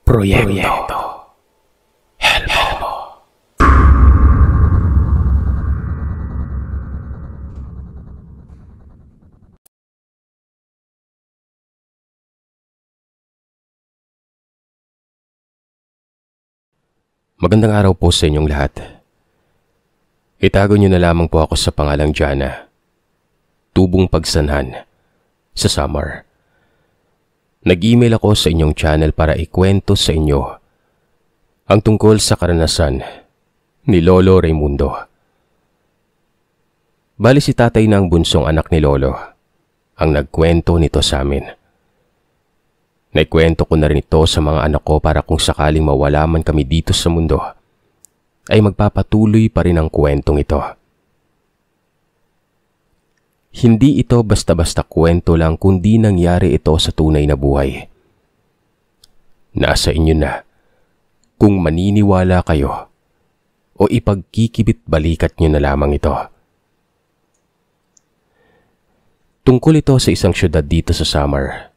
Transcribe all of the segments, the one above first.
Proyekto Helmo. Magandang araw po sa inyong lahat. Itago niyo na lamang po ako sa pangalang Jana, Tubong Pagsanhan, sa Samar. Nag-email ako sa inyong channel para ikwento sa inyo ang tungkol sa karanasan ni Lolo Raimundo. Bali si tatay na ang bunsong anak ni Lolo ang nagkwento nito sa amin. Naikwento ko na rin ito sa mga anak ko para kung sakaling mawala man kami dito sa mundo, ay magpapatuloy pa rin ang kwentong ito. Hindi ito basta-basta kwento lang kundi nangyari ito sa tunay na buhay. Nasa inyo na kung maniniwala kayo o ipagkikibit balikat nyo na lamang ito. Tungkol ito sa isang syudad dito sa Samar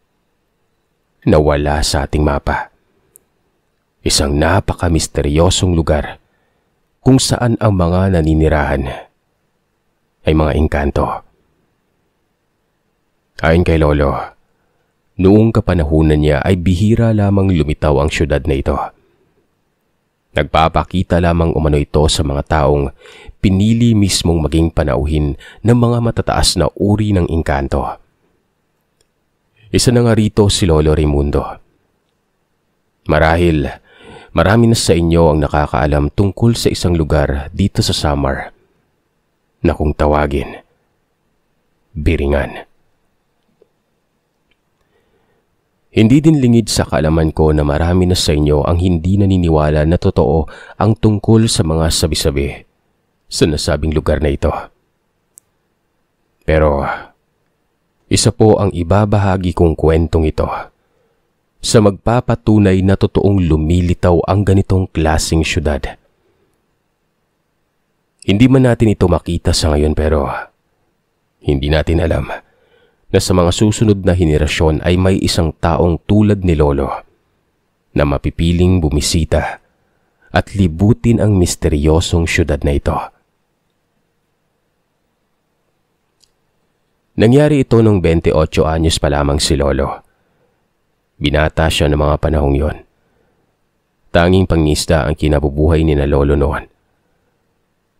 na wala sa ating mapa. Isang napaka-misteryosong lugar kung saan ang mga naninirahan ay mga engkanto. Ayon kay Lolo, noong kapanahunan niya ay bihira lamang lumitaw ang syudad na ito. Nagpapakita lamang umano ito sa mga taong pinili mismong maging panauhin ng mga matataas na uri ng engkanto. Isa na nga rito si Lolo Raimundo. Marahil, marami na sa inyo ang nakakaalam tungkol sa isang lugar dito sa Samar na kung tawagin, Biringan. Hindi din lingid sa kaalaman ko na marami na sa inyo ang hindi naniniwala na totoo ang tungkol sa mga sabi-sabi sa nasabing lugar na ito. Pero isa po ang ibabahagi kong kwentong ito sa magpapatunay na totoong lumilitaw ang ganitong klaseng syudad. Hindi man natin ito makita sa ngayon pero hindi natin alam na sa mga susunod na henerasyon ay may isang taong tulad ni Lolo na mapipiling bumisita at libutin ang misteryosong syudad na ito. Nangyari ito nung 28 anyos pa lamang si Lolo. Binata siya ng mga panahong yon. Tanging pangingisda ang kinabubuhay ni na Lolo noon.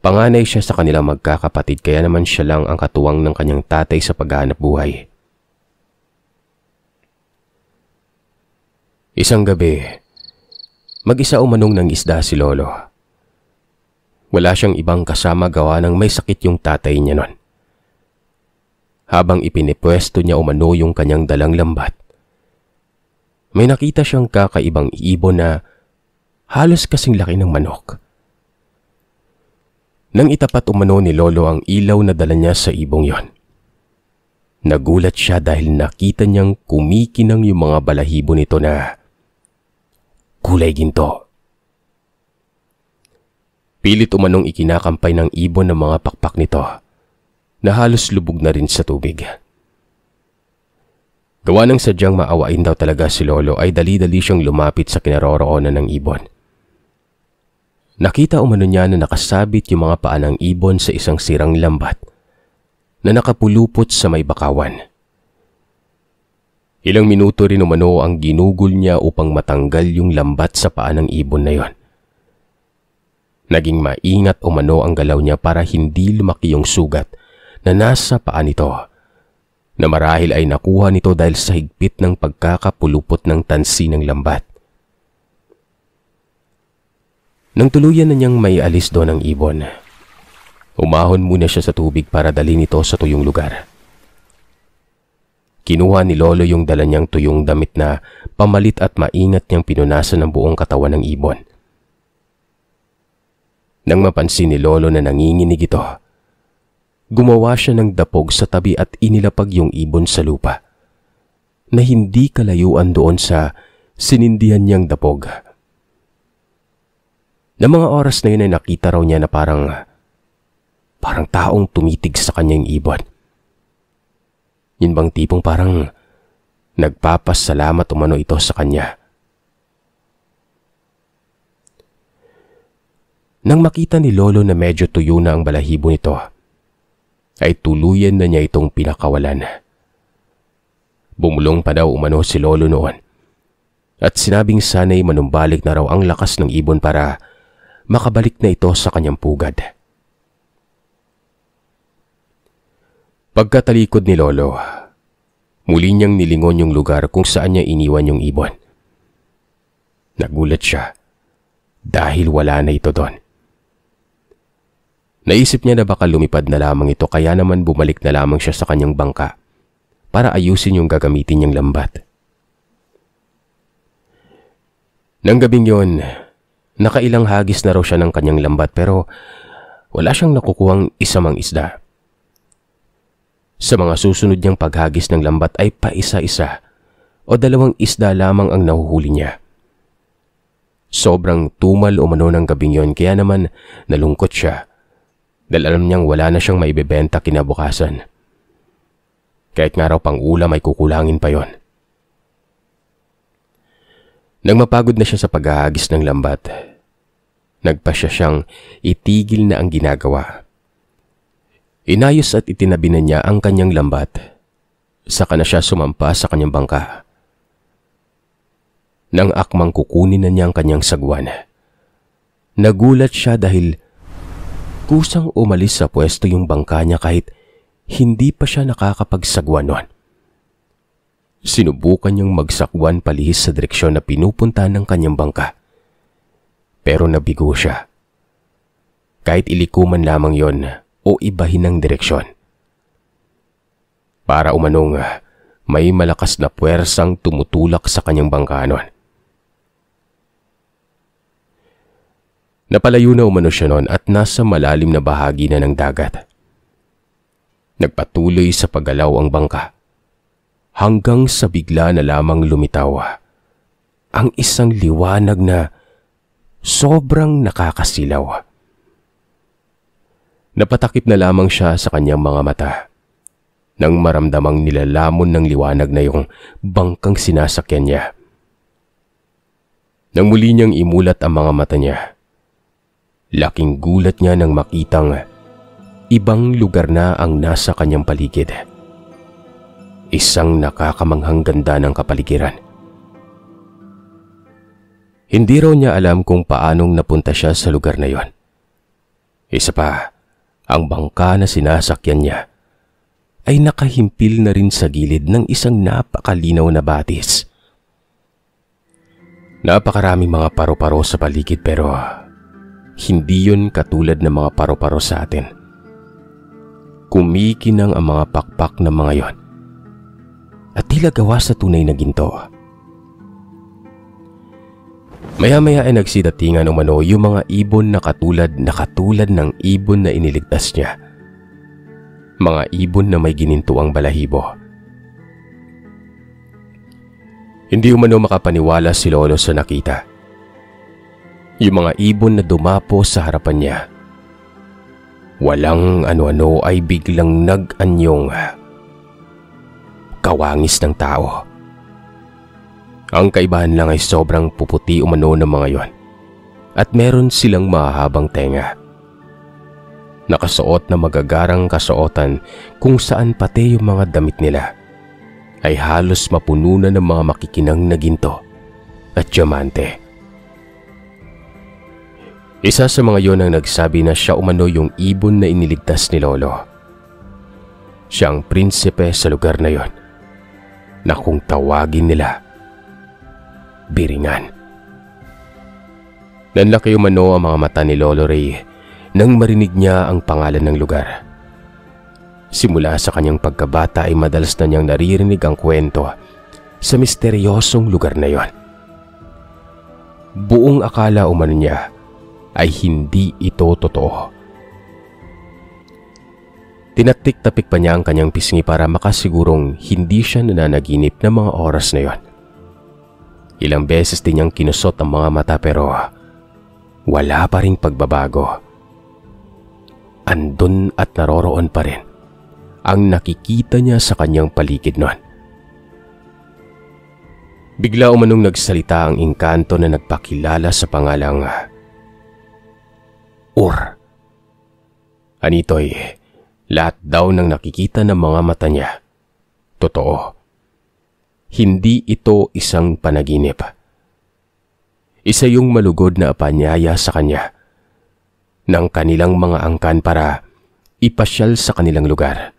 Panganay siya sa kanilang magkakapatid kaya naman siya lang ang katuwang ng kanyang tatay sa paghahanap buhay. Isang gabi, mag-isa umanong ng isda si Lolo. Wala siyang ibang kasama gawa ng may sakit yung tatay niya nun. Habang ipinipwesto niya umano yung kanyang dalang lambat, may nakita siyang kakaibang ibon na halos kasing laki ng manok. Nang itapat umano ni Lolo ang ilaw na dala niya sa ibong yon, nagulat siya dahil nakita niyang kumikinang yung mga balahibo nito na kulay ginto. Pilit umanong ikinakampay ng ibon ng mga pakpak nito na halos lubog na rin sa tubig. Gawa ng sadyang maawain daw talaga si Lolo ay dali-dali siyang lumapit sa kinaroroonan ng ibon. Nakita umano niya na nakasabit yung mga paa ng ibon sa isang sirang lambat na nakapulupot sa may bakawan. Ilang minuto rin umano ang ginugol niya upang matanggal yung lambat sa paa ng ibon na yon. Naging maingat umano ang galaw niya para hindi lumaki yung sugat na nasa paa nito, na marahil ay nakuha nito dahil sa higpit ng pagkakapulupot ng tansi ng lambat. Nang tuluyan na niyang may alis doon ang ibon, umahon muna siya sa tubig para dalhin ito sa tuyong lugar. Kinuha ni Lolo yung dala niyang tuyong damit na pamalit at maingat niyang pinunasan ng buong katawan ng ibon. Nang mapansin ni Lolo na nanginginig ito, gumawa siya ng dapog sa tabi at inilapag yung ibon sa lupa na hindi kalayuan doon sa sinindihan niyang dapog. Na mga oras na yun ay nakita raw niya na parang taong tumitig sa kanyang ibon. Yun bang tipong parang nagpapasalamat umano ito sa kanya. Nang makita ni Lolo na medyo tuyo na ang balahibo nito, ay tuluyan na niya itong pinakawalan. Bumulong pa daw umano si Lolo noon at sinabing sana'y manumbalik na raw ang lakas ng ibon para makabalik na ito sa kanyang pugad. Pagkatalikod ni Lolo, muli niyang nilingon yung lugar kung saan niya iniwan yung ibon. Nagulat siya dahil wala na ito doon. Naisip niya na baka lumipad na lamang ito kaya naman bumalik na lamang siya sa kanyang bangka para ayusin yung gagamitin niyang lambat. Nang gabing yon, nakailang hagis na raw siya ng kanyang lambat pero wala siyang nakukuhang isa mang isda. Sa mga susunod niyang paghagis ng lambat ay paisa-isa o 2 isda lamang ang nahuhuli niya. Sobrang tumal umano ng gabing yon kaya naman nalungkot siya dahil alam niyang wala na siyang maibebenta kinabukasan. Kahit nga raw pang ulam ay kukulangin pa yon. Nang mapagod na siya sa paghahagis ng lambat, nagpasya siyang itigil na ang ginagawa. Inayos at itinabi na niya ang kanyang lambat, saka na siya sumampa sa kanyang bangka. Nang akmang kukunin na niya ang kanyang sagwan, nagulat siya dahil kusang umalis sa pwesto yung bangka niya kahit hindi pa siya nakakapagsagwan nun. Sinubukan niyang magsakwan palihis sa direksyon na pinupunta ng kanyang bangka. Pero nabigo siya. Kahit ilikuman lamang yon o ibahin ang direksyon. Para umanong may malakas na puwersang tumutulak sa kanyang bangka nun. Napalayo na umano siya nun at nasa malalim na bahagi na ng dagat. Nagpatuloy sa paggalaw ang bangka hanggang sa bigla na lamang lumitaw ang isang liwanag na sobrang nakakasilaw. Napatakip na lamang siya sa kanyang mga mata nang maramdamang nilalamon ng liwanag na yung bangkang sinasakyan niya. Nang muli niyang imulat ang mga mata niya, laking gulat niya nang makitang ibang lugar na ang nasa kanyang paligid. Isang nakakamanghang ganda ng kapaligiran. Hindi raw niya alam kung paanong napunta siya sa lugar na yon. Isa pa, ang bangka na sinasakyan niya ay nakahimpil na rin sa gilid ng isang napakalinaw na batis. Napakaraming mga paro-paro sa paligid pero hindi yun katulad ng mga paro-paro sa atin. Kumikinang ang mga pakpak ng mga yon at tila gawa sa tunay na ginto. Maya-maya ay nagsidatingan umano yung mga ibon na katulad ng ibon na iniligtas niya. Mga ibon na may ginintuang balahibo. Hindi umano makapaniwala si Lolo sa nakita. Yung mga ibon na dumapo sa harapan niya, walang ano-ano ay biglang nag-anyong kawangis ng tao. Ang kaibahan lang ay sobrang puputi umano ng mga yon at meron silang mahahabang tenga. Nakasuot na magagarang kasuotan kung saan pati yung mga damit nila ay halos mapuno na ng mga makikinang na ginto at diamante. Isa sa mga yon ang nagsabi na siya umano yung ibon na iniligtas ni Lolo. Siya ang prinsipe sa lugar na yon na kung tawagin nila Biringan. Nanlaki umano ang mga mata ni Lolo Ray nang marinig niya ang pangalan ng lugar. Simula sa kanyang pagkabata ay madalas na niyang naririnig ang kwento sa misteryosong lugar na yon. Buong akala umano niya ay hindi ito totoo. Tinatik-tapik pa niya ang kanyang pisngi para makasigurong hindi siya nananaginip ng mga oras na yon. Ilang beses din niyang kinusot ang mga mata pero wala pa ring pagbabago. Andun at naroroon pa rin ang nakikita niya sa kanyang paligid noon. Bigla umanong nagsalita ang engkanto na nagpakilala sa pangalang Anitoy, lahat daw ng nakikita ng mga mata niya, totoo. Hindi ito isang panaginip. Isa yung malugod na apanyaya sa kanya ng kanilang mga angkan para ipasyal sa kanilang lugar.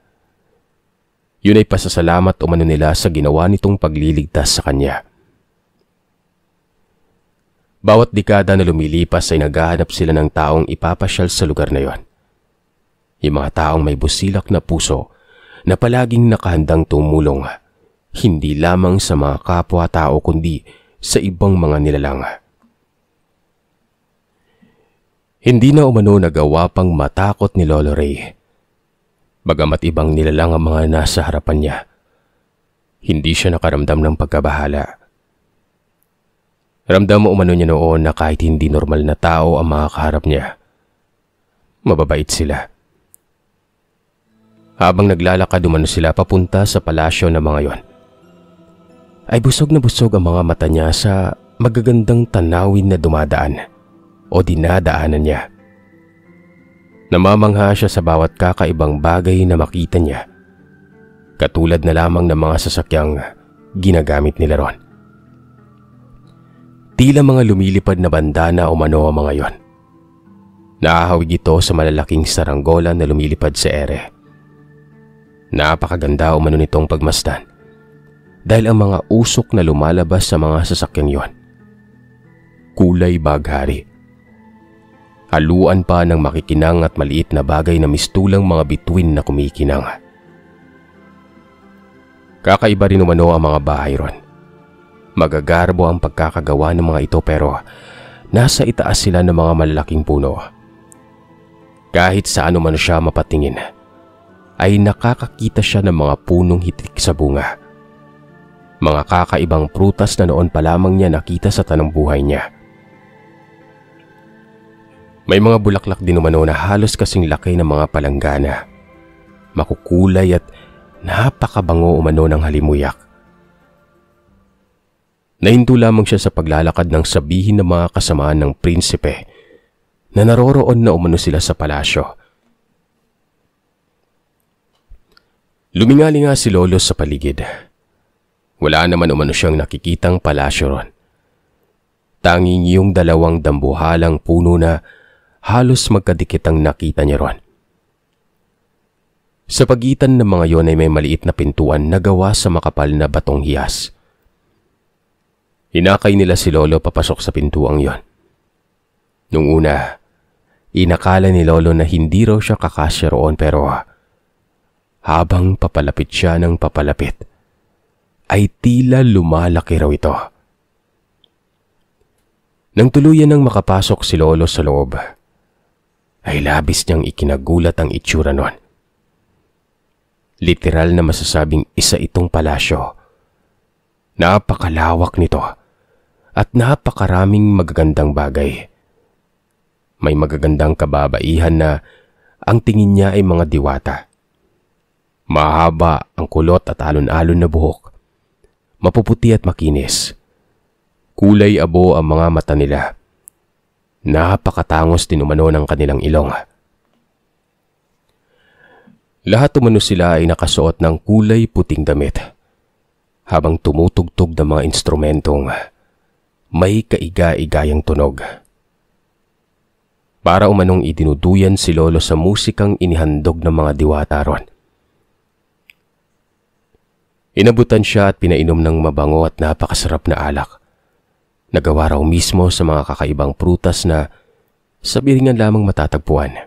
Yun ay pasasalamat umano nila sa ginawa nitong pagliligtas sa kanya. Bawat dekada na lumilipas ay naghahanap sila ng taong ipapasyal sa lugar na yon. Yung mga taong may busilak na puso na palaging nakahandang tumulong, hindi lamang sa mga kapwa-tao kundi sa ibang mga nilalang. Hindi na umano nagawa pang matakot ni Lolo Ray. Bagamat ibang nilalang ang mga nasa harapan niya, hindi siya nakaramdam ng pagkabahala. Ramdam mo umano niya noon na kahit hindi normal na tao ang mga kaharap niya, mababait sila. Habang naglalakad umano sila papunta sa palasyo ng mga yon, ay busog na busog ang mga mata niya sa magagandang tanawin na dumadaan o dinadaanan niya. Namamangha siya sa bawat kakaibang bagay na makita niya, katulad na lamang ng mga sasakyang ginagamit nila ron. Tila mga lumilipad na bandana o mano ang mga yon. Nakahawig ito sa malalaking saranggola na lumilipad sa ere. Napakaganda umano nitong pagmasdan dahil ang mga usok na lumalabas sa mga sasakyang yon, kulay baghari. Haluan pa ng makikinang at maliit na bagay na mistulang mga bituin na kumikinang. Kakaiba rin umano ang mga bahay ron. Magagarbo ang pagkakagawa ng mga ito pero nasa itaas sila ng mga malalaking puno. Kahit saan man siya mapatingin, ay nakakakita siya ng mga punong hitik sa bunga. Mga kakaibang prutas na noon pa lamang niya nakita sa tanang buhay niya. May mga bulaklak din umano na halos kasing laki ng mga palanggana. Makukulay at napakabango umano ng halimuyak. Nahinto lamang siya sa paglalakad nang sabihin ng mga kasamaan ng prinsipe na naroroon na umano sila sa palasyo. Lumingali nga si Lolo sa paligid. Wala naman umano siyang nakikitang palasyo ron. Tanging yung dalawang dambuhalang puno na halos magkadikit ang nakita niya ron. Sa pagitan ng mga yon ay may maliit na pintuan na gawa sa makapal na batong hiyas. Hinakay nila si Lolo papasok sa pintuang yon. Nung una, inakala ni Lolo na hindi raw siya kakasya roon pero habang papalapit siya ng papalapit, ay tila lumalaki raw ito. Nang tuluyan nang makapasok si Lolo sa loob, ay labis niyang ikinagulat ang itsura nun. Literal na masasabing isa itong palasyo. Napakalawak nito at napakaraming magagandang bagay. May magagandang kababaihan na ang tingin niya ay mga diwata. Mahaba ang kulot at alon-alon na buhok. Mapuputi at makinis. Kulay abo ang mga mata nila. Napakatangos din umano ng kanilang ilong. Lahat umano sila ay nakasuot ng kulay puting damit, habang tumutugtog ng mga instrumentong may kaiga-igayang tunog. Para umanong idinuduyan si Lolo sa musikang inihandog ng mga diwata ron. Inabutan siya at pinainom ng mabango at napakasarap na alak. Nagawa raw mismo sa mga kakaibang prutas na sa biringan lamang matatagpuan.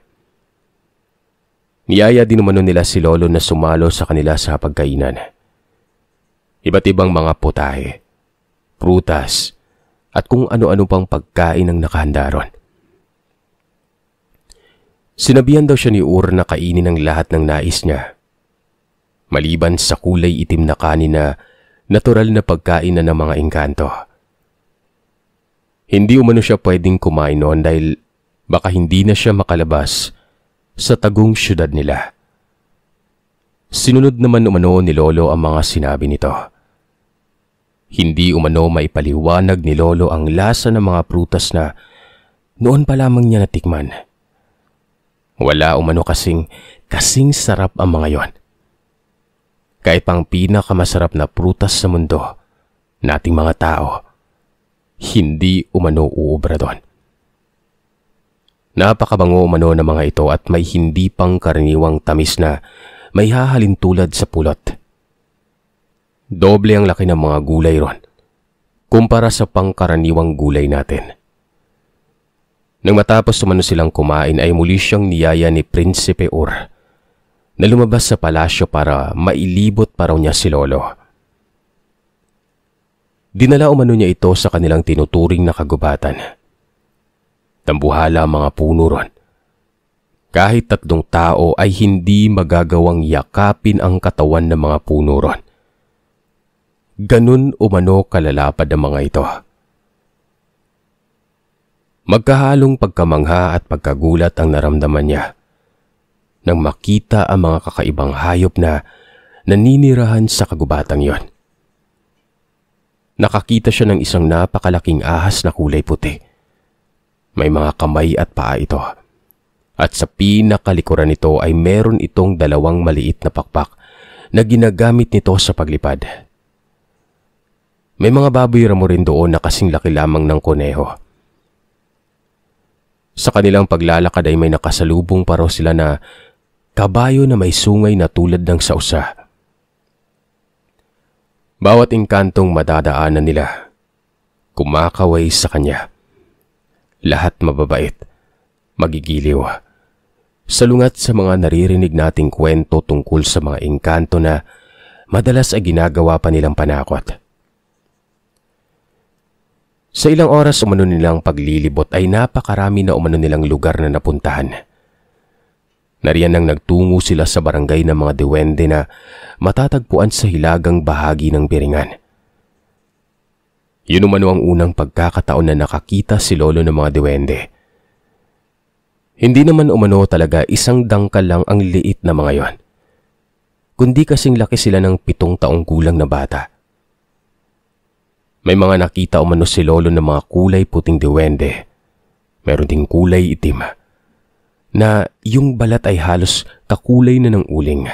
Niyaya din umano nila si Lolo na sumalo sa kanila sa pagkainan. Iba't ibang mga putahe, prutas, at kung ano-ano pang pagkain ang nakahanda ron. Sinabihan daw siya ni Ur na kainin ang lahat ng nais niya. Maliban sa kulay itim na kanin na natural na pagkain na ng mga engkanto. Hindi umano siya pwedeng kumain noon dahil baka hindi na siya makalabas sa tagong syudad nila. Sinunod naman umano ni Lolo ang mga sinabi nito. Hindi umano maipaliwanag ni Lolo ang lasa ng mga prutas na noon pa lamang niya natikman. Wala umano kasing sarap ang mga yon. Kahit pang pinakamasarap na prutas sa mundo, nating mga tao, hindi umano uubra doon. Napakabango umano ng mga ito at may hindi pang karaniwang tamis na may hahalin tulad sa pulot. Doble ang laki ng mga gulay ron kumpara sa pangkaraniwang gulay natin. Nang matapos umano silang kumain ay muli siyang niyaya ni Prinsipe Ur na lumabas sa palasyo para mailibot pa raw niya si Lolo. Dinala umano niya ito sa kanilang tinuturing na kagubatan. Tambuhala ang mga puno ron. Kahit 3 tao ay hindi magagawang yakapin ang katawan ng mga puno ron. Ganun umano kalalapad ang mga ito. Magkahalong pagkamangha at pagkagulat ang naramdaman niya nang makita ang mga kakaibang hayop na naninirahan sa kagubatang yon. Nakakita siya ng isang napakalaking ahas na kulay puti. May mga kamay at paa ito. At sa pinakalikuran nito ay meron itong 2 maliit na pakpak na ginagamit nito sa paglipad. May mga baboy ramo rin doon na kasing laki lamang ng kuneho. Sa kanilang paglalakad ay may nakasalubong pa raw sila na kabayo na may sungay na tulad ng sausa. Bawat engkantong madadaanan nila, kumakaway sa kanya. Lahat mababait, magigiliw. Salungat sa mga naririnig nating kwento tungkol sa mga engkanto na madalas ay ginagawa pa nilang panakot. Sa ilang oras umano nilang paglilibot ay napakarami na umano nilang lugar na napuntahan. Nariyan nang nagtungo sila sa barangay ng mga duwende na matatagpuan sa hilagang bahagi ng Biringan. Yun umano ang unang pagkakataon na nakakita si Lolo ng mga duwende. Hindi naman umano talaga isang dangkal lang ang liit na mga yon, kundi kasing laki sila ng 7 taong gulang na bata. May mga nakita umano si Lolo ng mga kulay puting duwende. Meron ding kulay itim na yung balat ay halos kakulay na ng uling.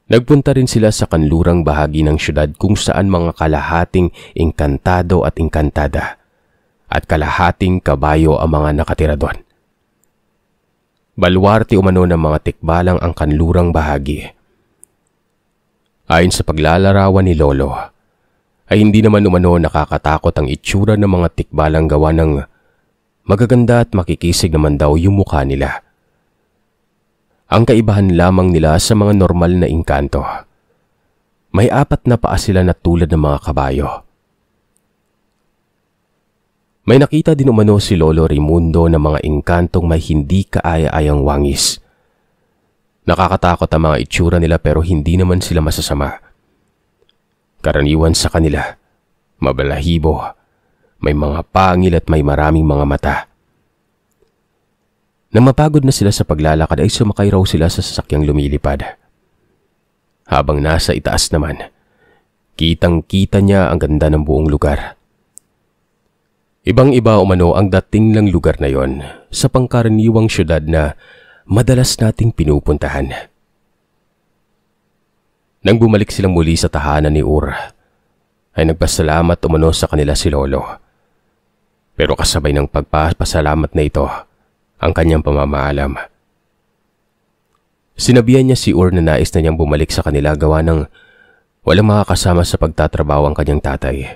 Nagpunta rin sila sa kanlurang bahagi ng syudad kung saan mga kalahating engkantado at engkantada at kalahating kabayo ang mga nakatira doon. Balwarte umano ng mga tikbalang ang kanlurang bahagi. Ayon sa paglalarawan ni Lolo, ay hindi naman umano nakakatakot ang itsura ng mga tikbalang gawa ng magaganda at makikisig naman daw yung mukha nila. Ang kaibahan lamang nila sa mga normal na engkanto, may 4 na paa sila na tulad ng mga kabayo. May nakita din umano si Lolo Raimundo ng mga engkantong may hindi kaaya-ayang wangis. Nakakatakot ang mga itsura nila pero hindi naman sila masasama. Karaniwan sa kanila, mabalahibo, may mga pangil at may maraming mga mata. Nang mapagod na sila sa paglalakad ay sumakay raw sila sa sasakyang lumilipad. Habang nasa itaas naman, kitang-kita niya ang ganda ng buong lugar. Ibang-iba umano ang dating ng lugar na yon sa pangkaraniwang syudad na madalas nating pinupuntahan. Nang bumalik silang muli sa tahanan ni Ur, ay nagpasalamat umano sa kanila si Lolo. Pero kasabay ng pagpapasalamat na ito, ang kanyang pamamaalam. Sinabihan niya si Ur na nais na niyang bumalik sa kanila gawa ng walang makakasama sa pagtatrabaho ang kanyang tatay.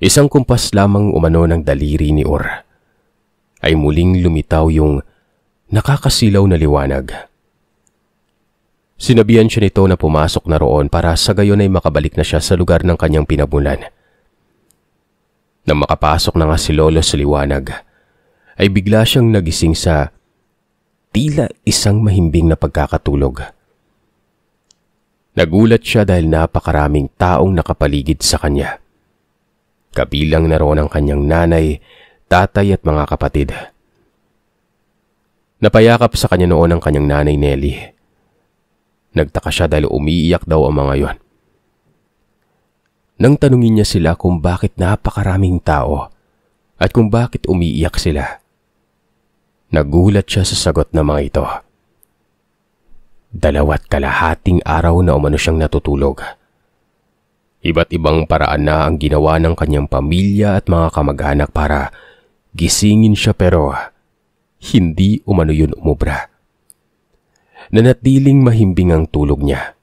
Isang kumpas lamang umano ng daliri ni Ur, ay muling lumitaw yung nakakasilaw na liwanag. Sinabihan siya nito na pumasok na roon para sa gayon ay makabalik na siya sa lugar ng kanyang pinabulan. Nang makapasok na nga si Lolo sa liwanag, ay bigla siyang nagising sa tila isang mahimbing na pagkakatulog. Nagulat siya dahil napakaraming taong nakapaligid sa kanya. Kabilang na roon ang kanyang nanay, tatay at mga kapatid. Napayakap sa kanya noon ang kanyang nanay Nelly. Nagtaka siya dahil umiiyak daw ang mga yon. Nang tanungin niya sila kung bakit napakaraming tao at kung bakit umiiyak sila, Nagulat siya sa sagot ng mga ito. 2.5 araw na umano siyang natutulog. Iba't ibang paraan na ang ginawa ng kanyang pamilya at mga kamag-anak para gisingin siya, pero hindi umano yun umubra. Nanatiling mahimbing ang tulog niya.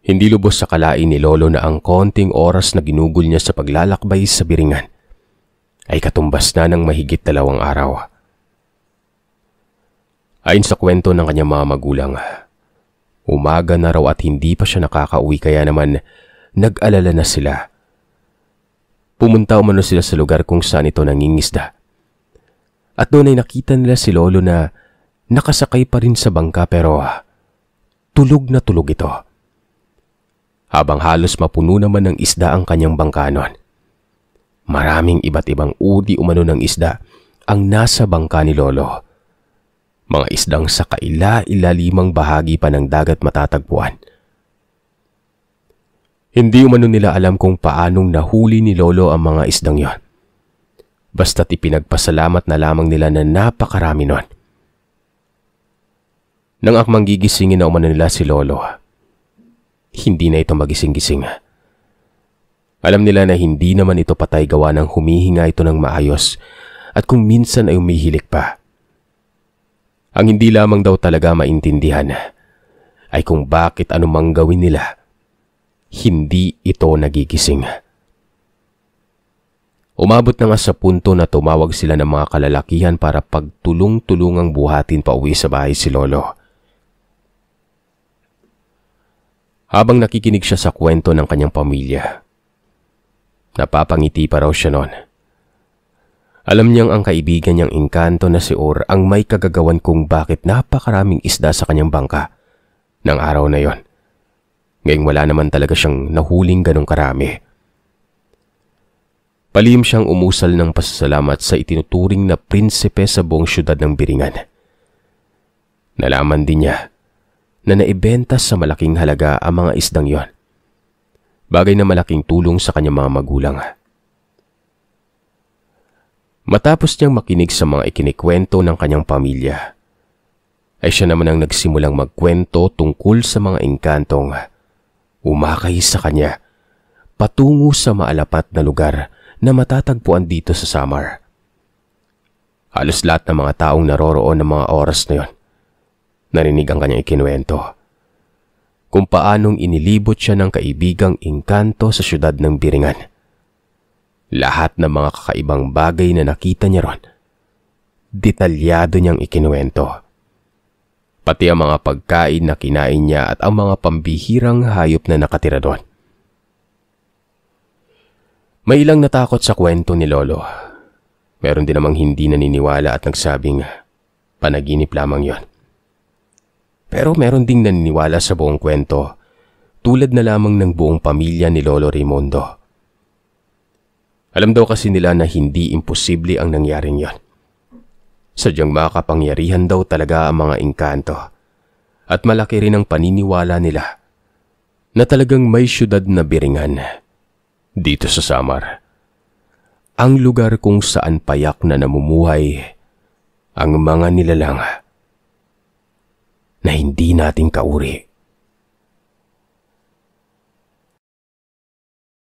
Hindi lubos sa kalain ni Lolo na ang konting oras na ginugol niya sa paglalakbay sa Biringan ay katumbas na ng mahigit 2 araw. Ayon sa kwento ng kanyang mga magulang, umaga na raw at hindi pa siya nakakauwi, kaya naman nag-alala na sila. Pumunta umano sila sa lugar kung saan ito nangingisda. At doon ay nakita nila si Lolo na nakasakay pa rin sa bangka, pero tulog na tulog ito. Habang halos mapuno naman ng isda ang kanyang bangka noon. Maraming iba't ibang uri umano ng isda ang nasa bangka ni Lolo. Mga isdang sa kaila-ilalimang bahagi pa ng dagat matatagpuan. Hindi umano nila alam kung paanong nahuli ni Lolo ang mga isdang yon. Basta't ipinagpasalamat na lamang nila na napakarami nun. Nang akmang gigisingin na umano nila si Lolo, hindi na ito magising-gising. Alam nila na hindi naman ito patay, gawa ng humihinga ito ng maayos at kung minsan ay umihilik pa. Ang hindi lamang daw talaga maintindihan ay kung bakit anumang gawin nila, hindi ito nagigising. Umabot na nga sa punto na tumawag sila ng mga kalalakihan para pagtulong-tulungang buhatin pa uwi sa bahay si Lolo. Habang nakikinig siya sa kwento ng kanyang pamilya, napapangiti pa raw siya noon. Alam niyang ang kaibigan niyang engkanto na si Or ang may kagagawan kung bakit napakaraming isda sa kanyang bangka ng araw na yon. Ngayong wala naman talaga siyang nahuling ganong karami. Palihim siyang umusal ng pasasalamat sa itinuturing na prinsipe sa buong syudad ng Biringan. Nalaman din niya na naibenta sa malaking halaga ang mga isdang yon. Bagay na malaking tulong sa kanyang mga magulang. Matapos niyang makinig sa mga ikinikwento ng kanyang pamilya, ay siya naman ang nagsimulang magkwento tungkol sa mga engkantong umakay sa kanya patungo sa maalapat na lugar na matatagpuan dito sa Samar. Halos lahat ng mga taong naroroon ng mga oras na yon, narinig ang kanyang ikinuwento kung paanong inilibot siya ng kaibigang engkanto sa syudad ng Biringan. Lahat ng mga kakaibang bagay na nakita niya ron, detalyado niyang ikinuwento. Pati ang mga pagkain na kinain niya at ang mga pambihirang hayop na nakatira doon. May ilang natakot sa kwento ni Lolo. Meron din namang hindi naniniwala at nagsabing panaginip lamang yon. Pero meron ding naniniwala sa buong kwento, tulad na lamang ng buong pamilya ni Lolo Raimundo. Alam daw kasi nila na hindi imposible ang nangyaring yon. Sadyang makapangyarihan daw talaga ang mga engkanto at malaki rin ang paniniwala nila na talagang may syudad na Biringan dito sa Samar. Ang lugar kung saan payak na namumuhay ang mga nilalang na hindi natin kauri.